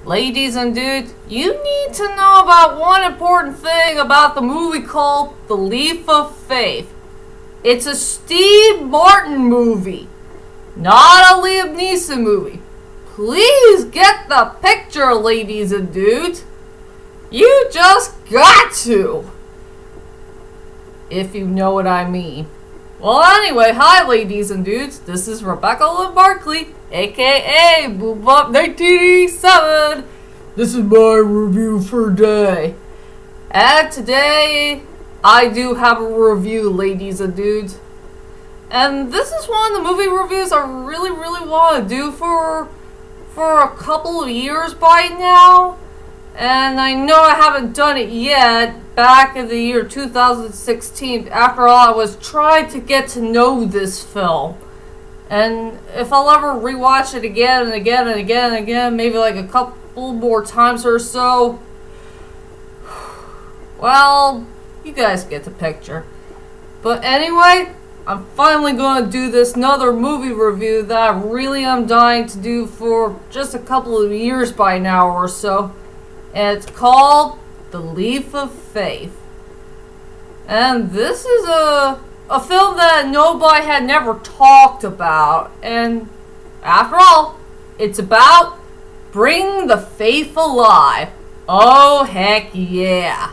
Ladies and dudes, you need to know about one important thing about the movie called The Leap of Faith. It's a Steve Martin movie, not a Liam Neeson movie. Please get the picture, ladies and dudes. You just got to. If you know what I mean. Well, anyway, hi ladies and dudes. This is Rebecca Lynn Barkley, aka Boobop 1987. This is my review for today. And today, I do have a review, ladies and dudes. And this is one of the movie reviews I really want to do for a couple of years by now. And I know I haven't done it yet. Back in the year 2016, after all, I was trying to get to know this film. And if I'll ever rewatch it again and again and again and again, maybe like a couple more times or so, well, you guys get the picture. But anyway, I'm finally going to do this another movie review that I really am dying to do for just a couple of years by now or so. And it's called The Leap of Faith. And this is a film that nobody had never talked about. And after all, it's about bringing the faith alive. Oh, heck yeah.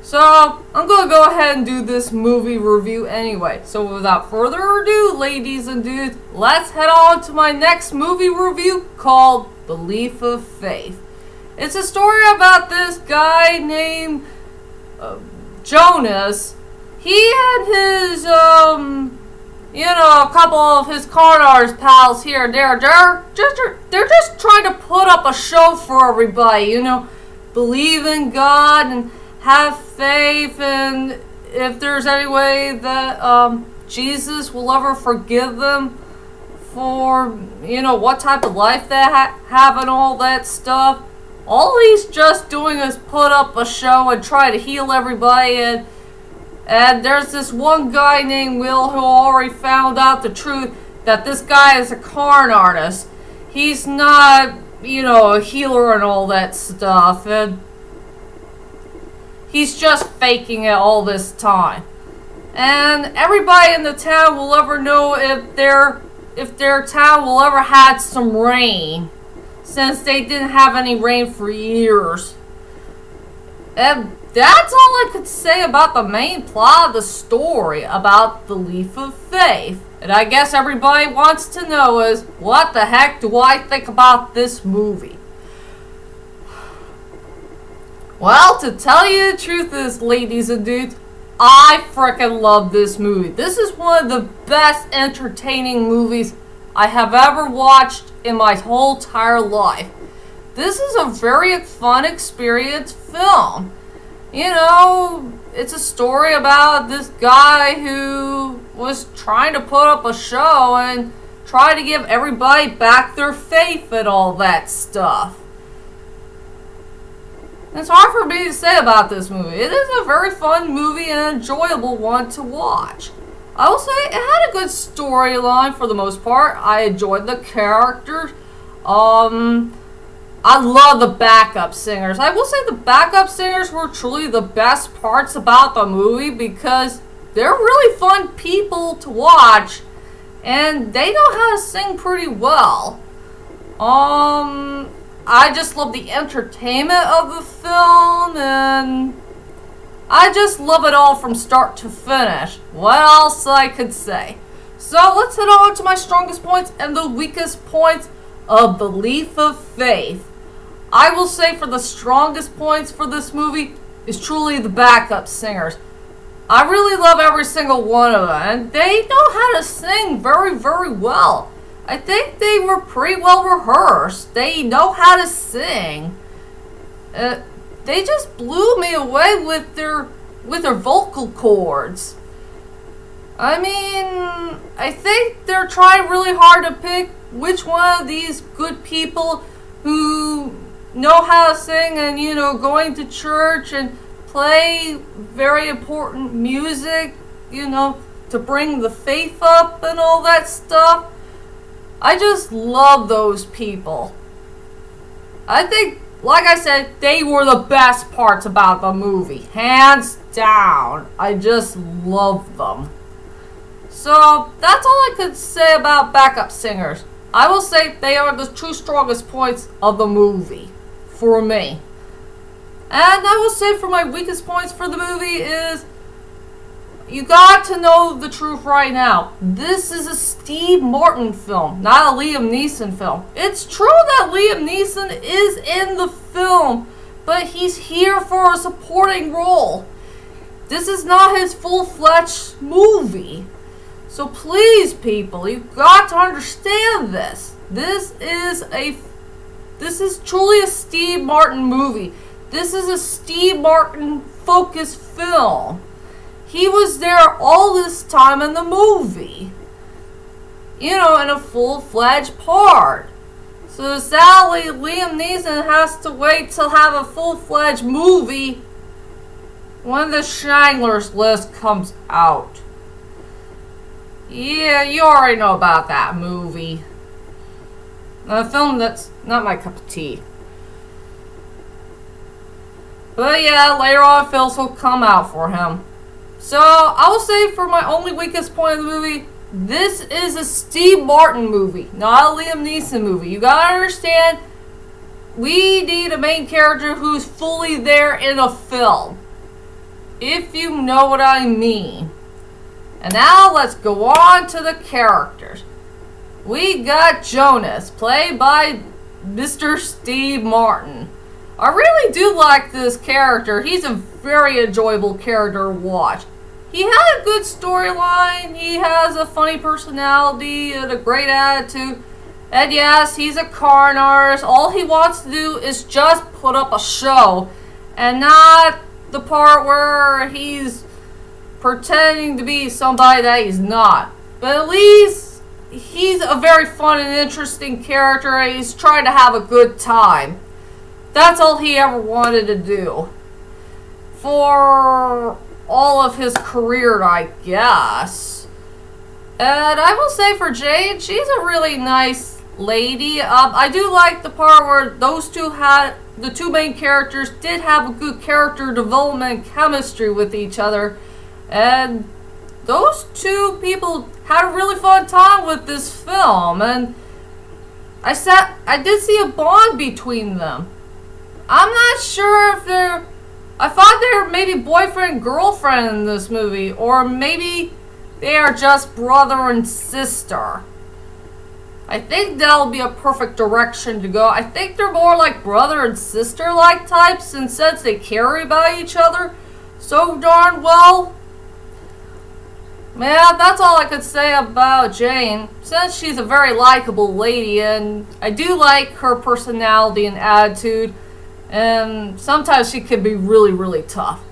So, I'm going to go ahead and do this movie review anyway. So, without further ado, ladies and dudes, let's head on to my next movie review called The Leap of Faith. It's a story about this guy named Jonas. He and his, a couple of his con artist pals here and there, they're just trying to put up a show for everybody, believe in God and have faith, and if there's any way that Jesus will ever forgive them for, what type of life they have and all that stuff. All he's just doing is put up a show and try to heal everybody, and there's this one guy named Will who already found out the truth that this guy is a con artist. He's not, a healer and all that stuff, and he's just faking it all this time. And everybody in the town will ever know if their town will ever had some rain, since they didn't have any rain for years. And that's all I could say about the main plot of the story about The Leap of Faith. And I guess everybody wants to know is, what the heck do I think about this movie? Well, to tell you the truth is, ladies and dudes, I frickin' love this movie. This is one of the best entertaining movies I have ever watched in my whole entire life. This is a very fun experience film. It's a story about this guy who was trying to put up a show and try to give everybody back their faith and all that stuff. It's hard for me to say about this movie. It is a very fun movie and an enjoyable one to watch. I will say it had a good storyline for the most part. I enjoyed the characters. I love the backup singers. I will say the backup singers were truly the best parts about the movie because they're really fun people to watch and they know how to sing pretty well. I just love the entertainment of the film, and I just love it all from start to finish. What else I could say? So let's head on to my strongest points and the weakest points of The Leap of Faith. I will say for the strongest points for this movie is truly the backup singers. I really love every single one of them, and they know how to sing very well. I think they were pretty well rehearsed. They know how to sing. They just blew me away with their vocal cords. I mean, I think they're trying really hard to pick which one of these good people who know how to sing and, going to church and play very important music, to bring the faith up and all that stuff. I just love those people. I think, like I said, they were the best parts about the movie. Hands down. I just love them. So, that's all I could say about backup singers. I will say they are the two strongest points of the movie. For me. And I will say for my weakest points for the movie is, you got to know the truth right now. This is a Steve Martin film, not a Liam Neeson film. It's true that Liam Neeson is in the film, but he's here for a supporting role. This is not his full-fledged movie. So please, people, you've got to understand this. This is truly a Steve Martin movie. This is a Steve Martin focused film. He was there all this time in the movie. You know, in a full-fledged part. So sadly, Liam Neeson has to wait to have a full-fledged movie when the Schindler's List comes out. Yeah, you already know about that movie. A film that's not my cup of tea. But yeah, later on, films will come out for him. So, I will say for my only weakest point of the movie, this is a Steve Martin movie, not a Liam Neeson movie. You gotta understand, we need a main character who's fully there in a film. If you know what I mean. And now, let's go on to the characters. We got Jonas, played by Mr. Steve Martin. I really do like this character. He's a very enjoyable character to watch. He had a good storyline, he has a funny personality and a great attitude. And yes, he's a con artist. All he wants to do is just put up a show. And not the part where he's pretending to be somebody that he's not. But at least he's a very fun and interesting character, and he's trying to have a good time. That's all he ever wanted to do. For all of his career, I guess. And I will say for Jane, she's a really nice lady. I do like the part where those two had, the two main characters did have a good character development and chemistry with each other. And those two people had a really fun time with this film. And I did see a bond between them. I'm not sure if I thought they were maybe boyfriend and girlfriend in this movie, or maybe they are just brother and sister. I think that'll be a perfect direction to go. I think they're more like brother and sister like types, and since they carry by each other so darn well. Yeah, that's all I could say about Jane, since she's a very likable lady, and I do like her personality and attitude. And sometimes she can be really, really tough.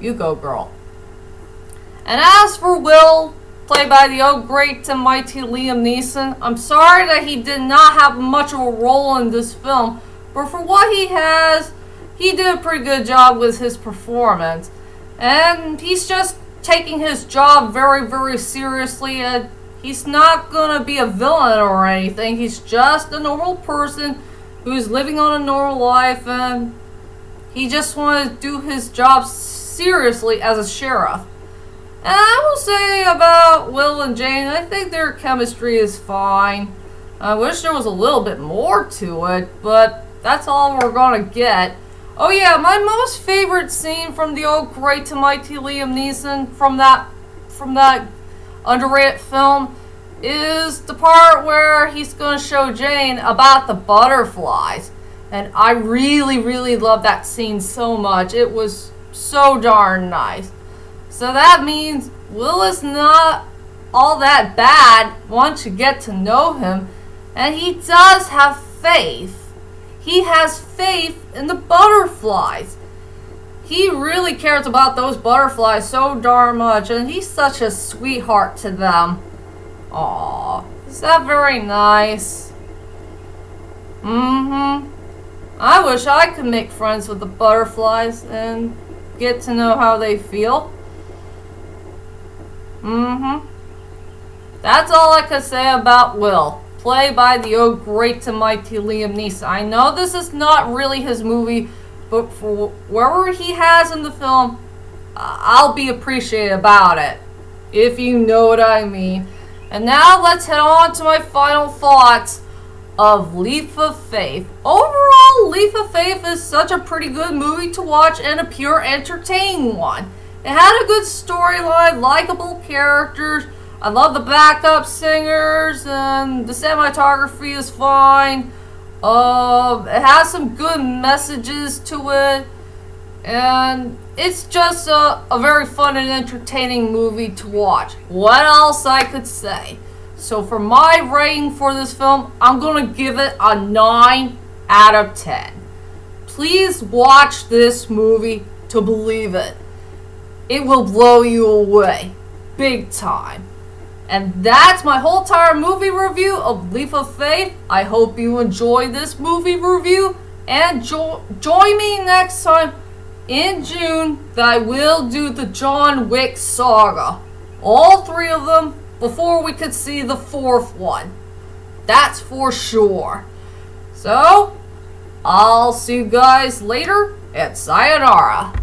You go, girl. And as for Will, played by the oh great and mighty Liam Neeson, I'm sorry that he did not have much of a role in this film, but for what he has, he did a pretty good job with his performance. And he's just taking his job very, very seriously, and he's not gonna be a villain or anything. He's just a normal person who's living on a normal life, and he just wanted to do his job seriously as a sheriff. And I will say about Will and Jane, I think their chemistry is fine. I wish there was a little bit more to it, but that's all we're gonna get. Oh yeah, my most favorite scene from the old great and mighty Liam Neeson from that underrated film is the part where he's going to show Jane about the butterflies. And I really, really love that scene so much. It was so darn nice. So that means Will is not all that bad once you get to know him. And he does have faith. He has faith in the butterflies. He really cares about those butterflies so darn much. And he's such a sweetheart to them. Aw, is that very nice? I wish I could make friends with the butterflies and get to know how they feel. That's all I could say about Will, played by the great and mighty Liam Neeson. I know this is not really his movie, but for wherever he has in the film, I'll be appreciative about it, if you know what I mean. And now let's head on to my final thoughts of Leap of Faith. Overall, Leap of Faith is such a pretty good movie to watch and a pure entertaining one. It had a good storyline, likable characters. I love the backup singers, and the cinematography is fine. It has some good messages to it, and it's just a very fun and entertaining movie to watch. What else I could say? So for my rating for this film, I'm going to give it a 9 out of 10. Please watch this movie to believe it. It will blow you away. Big time. And that's my whole entire movie review of Leap of Faith. I hope you enjoyed this movie review. And join me next time in June that I will do the John Wick saga. All 3 of them before we could see the 4th one. That's for sure. So, I'll see you guys later, and sayonara.